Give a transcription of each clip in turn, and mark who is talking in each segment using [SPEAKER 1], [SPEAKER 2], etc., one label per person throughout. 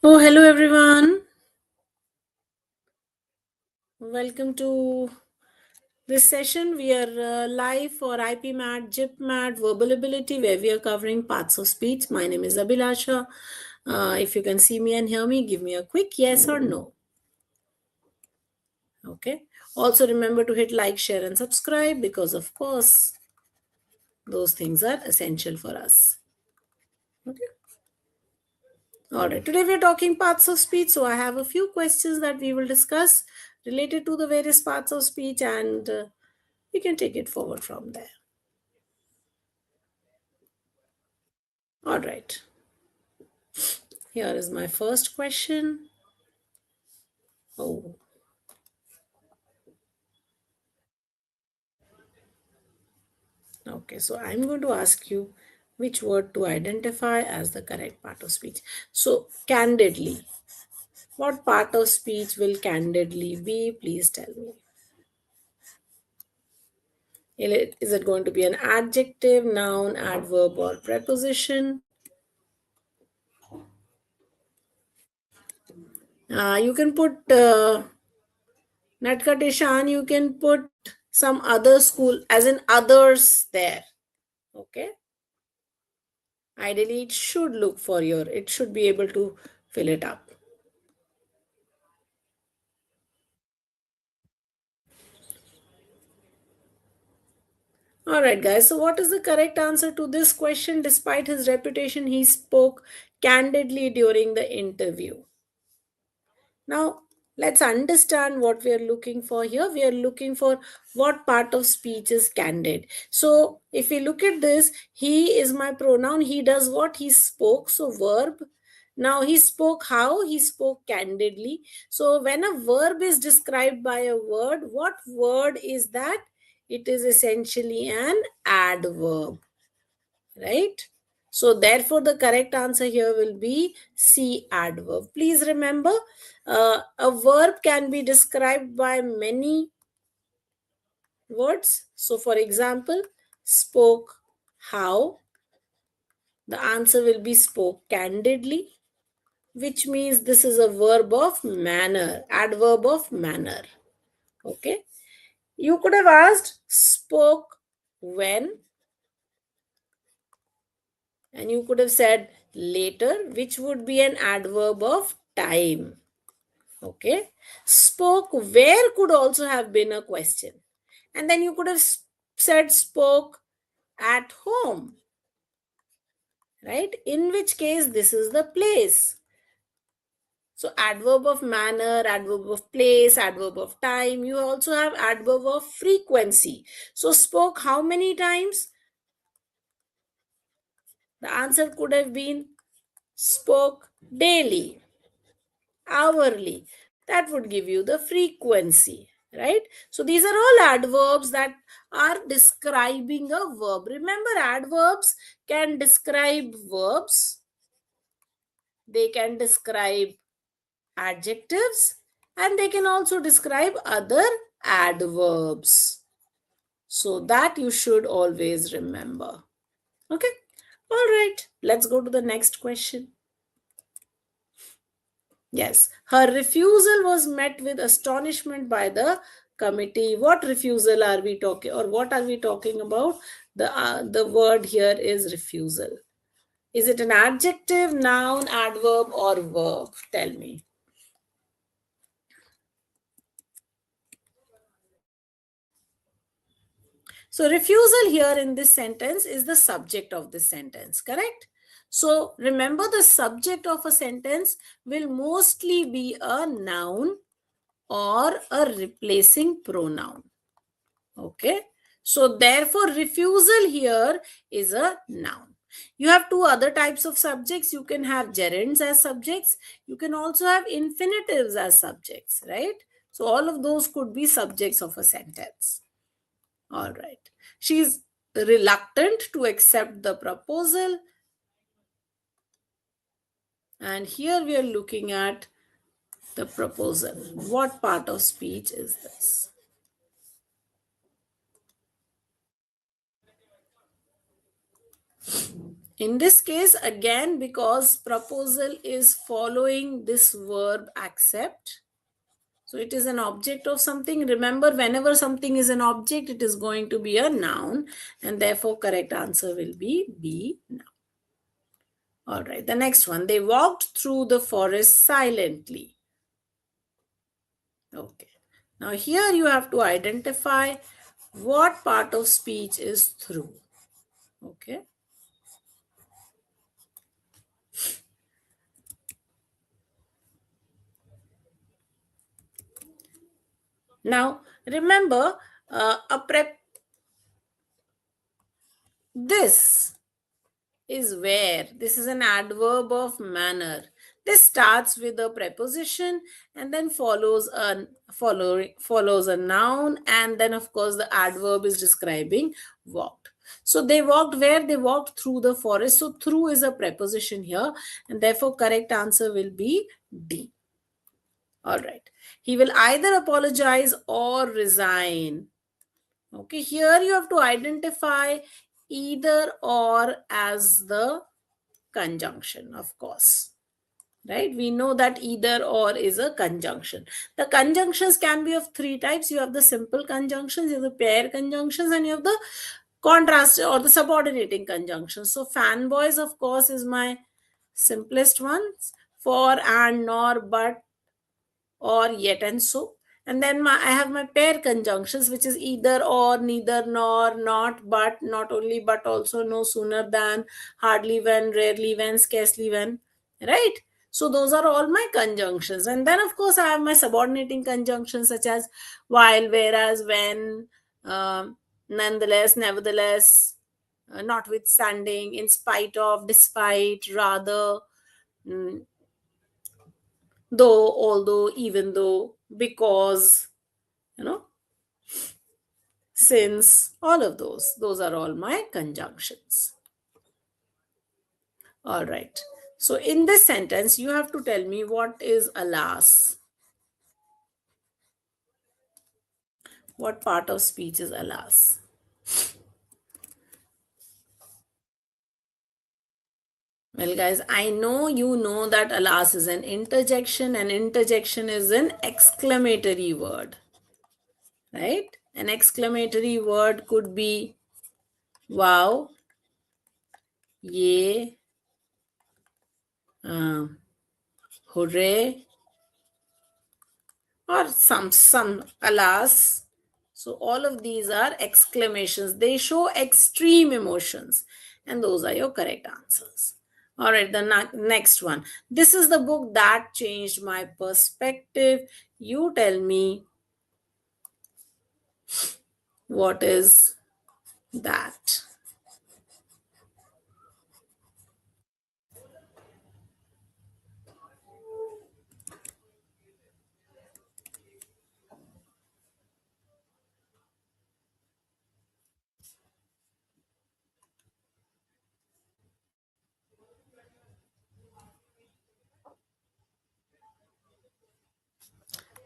[SPEAKER 1] Oh, hello everyone. Welcome to this session. We are live for IPMAT JIPMAT Verbal Ability, where we are covering parts of speech. My name is Abhilasha. If you can see me and hear me, give me a quick yes or no. Okay. Also, remember to hit like, share, and subscribe because, of course, those things are essential for us. Okay. All right. Today we are talking parts of speech. So I have a few questions that we will discuss related to the various parts of speech, and we can take it forward from there. All right. Here is my first question. Oh, okay. So I'm going to ask you which word to identify as the correct part of speech. So, candidly. What part of speech will candidly be? Please tell me. Is it going to be an adjective, noun, adverb, or preposition? You can put Natkateshan, you can put some other school, as in others there. Okay. Ideally, it should be able to fill it up. All right, guys. So, what is the correct answer to this question? Despite his reputation, he spoke candidly during the interview. Now, let's understand what we are looking for here. We are looking for what part of speech is candid. So, if we look at this, he is my pronoun. He does what? He spoke. So, verb. Now, he spoke how? He spoke candidly. So, when a verb is described by a word, what word is that? It is essentially an adverb, right? So therefore, the correct answer here will be C, adverb. Please remember, a verb can be described by many words. So for example, spoke how, the answer will be spoke candidly, which means this is a verb of manner, adverb of manner. Okay. You could have asked spoke when, and you could have said later, which would be an adverb of time. Okay. Spoke where could also have been a question. And then you could have said spoke at home, right? In which case, this is the place. So, adverb of manner, adverb of place, adverb of time. You also have adverb of frequency. So, spoke how many times? The answer could have been spoke daily, hourly. That would give you the frequency, right? So these are all adverbs that are describing a verb. Remember, adverbs can describe verbs, they can describe adjectives, and they can also describe other adverbs. So that you should always remember. Okay. All right. Let's go to the next question. Yes, her refusal was met with astonishment by the committee. What refusal are we talking, or what are we talking about? The word here is refusal. Is it an adjective, noun, adverb, or verb? Tell me. So, refusal here in this sentence is the subject of this sentence, correct? So, remember, the subject of a sentence will mostly be a noun or a replacing pronoun. Okay. So therefore, refusal here is a noun. You have two other types of subjects. You can have gerunds as subjects. You can also have infinitives as subjects, right? So all of those could be subjects of a sentence. All right. She's reluctant to accept the proposal. And here we are looking at the proposal. What part of speech is this? In this case, again, because proposal is following this verb accept, so it is an object of something. Remember, whenever something is an object, it is going to be a noun, and therefore correct answer will be B, noun. All right, the next one. They walked through the forest silently. Okay. Now here you have to identify what part of speech is through. Okay. Now remember, a prep this is where this is an adverb of manner. This starts with a preposition and then follows a noun, and then of course the adverb is describing walked. So they walked where? They walked through the forest. So through is a preposition here, and therefore correct answer will be D. All right. He will either apologize or resign. Okay, here you have to identify either or as the conjunction, of course. Right? We know that either or is a conjunction. The conjunctions can be of three types. You have the simple conjunctions, you have the pair conjunctions, and you have the contrast or the subordinating conjunctions. So fanboys, of course, is my simplest ones. For, and, nor, but, or, yet, and so. And then I have my pair conjunctions, which is either or, neither, nor, not, but, not only, but also, no, sooner than, hardly when, rarely when, scarcely when. Right? So those are all my conjunctions. And then, of course, I have my subordinating conjunctions such as while, whereas, when, nonetheless, nevertheless, notwithstanding, in spite of, despite, rather, mm, though, although, even though, because, you know, since, all of those are all my conjunctions. All right. So in this sentence, you have to tell me what is alas. What part of speech is alas? Well, guys, I know you know that alas is an interjection. An interjection is an exclamatory word, right? An exclamatory word could be wow, yay, um, hooray, or some alas. So all of these are exclamations. They show extreme emotions, and those are your correct answers. All right, the next one. This is the book that changed my perspective. You tell me what is that.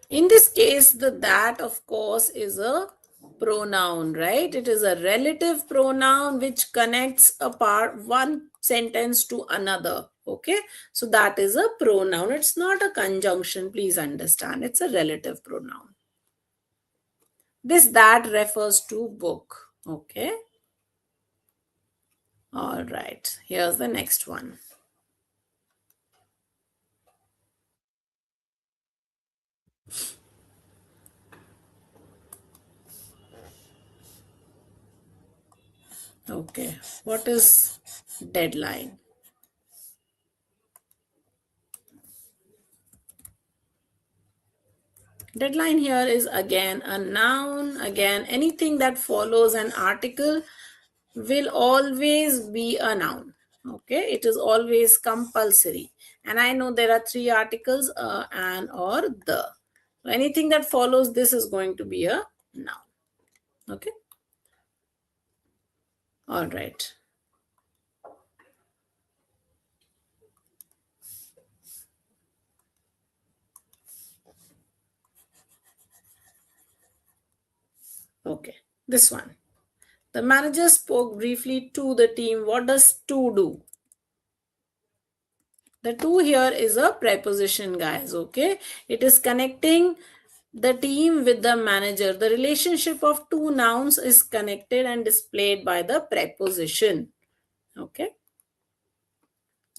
[SPEAKER 1] In this case, the that, of course, is a pronoun, right? It is a relative pronoun which connects a part one sentence to another. Okay, so that is a pronoun. It's not a conjunction. Please understand. It's a relative pronoun. This that refers to book. Okay. All right. Here's the next one. Okay. What is deadline? Deadline here is again a noun. Again, anything that follows an article will always be a noun. Okay, it is always compulsory. And I know there are three articles, an or the. So anything that follows this is going to be a noun. Okay, all right. Okay, this one. The manager spoke briefly to the team. What does to do? The to here is a preposition, guys. Okay, it is connecting the team with the manager. The relationship of two nouns is connected and displayed by the preposition. Okay,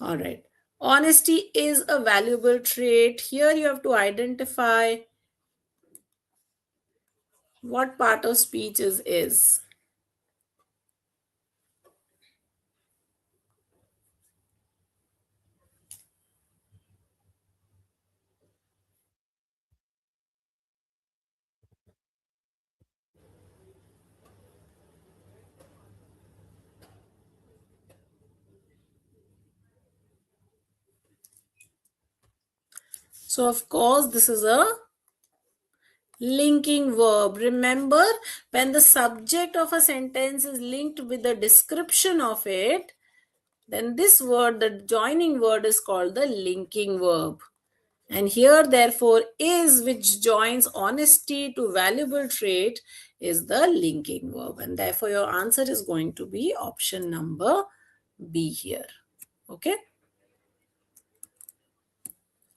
[SPEAKER 1] all right. Honesty is a valuable trait. Here you have to identify what part of speech is. So of course this is a linking verb. Remember, when the subject of a sentence is linked with the description of it, then this word, the joining word, is called the linking verb. And here, therefore, is, which joins honesty to valuable trait, is the linking verb. And therefore, your answer is going to be option number B here. Okay.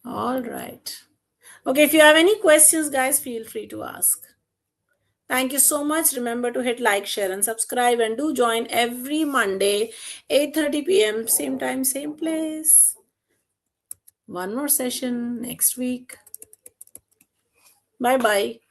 [SPEAKER 1] All right. Okay. If you have any questions, guys, feel free to ask. Thank you so much. Remember to hit like, share, and subscribe. And do join every Monday, 8:30 p.m. Same time, same place. One more session next week. Bye bye.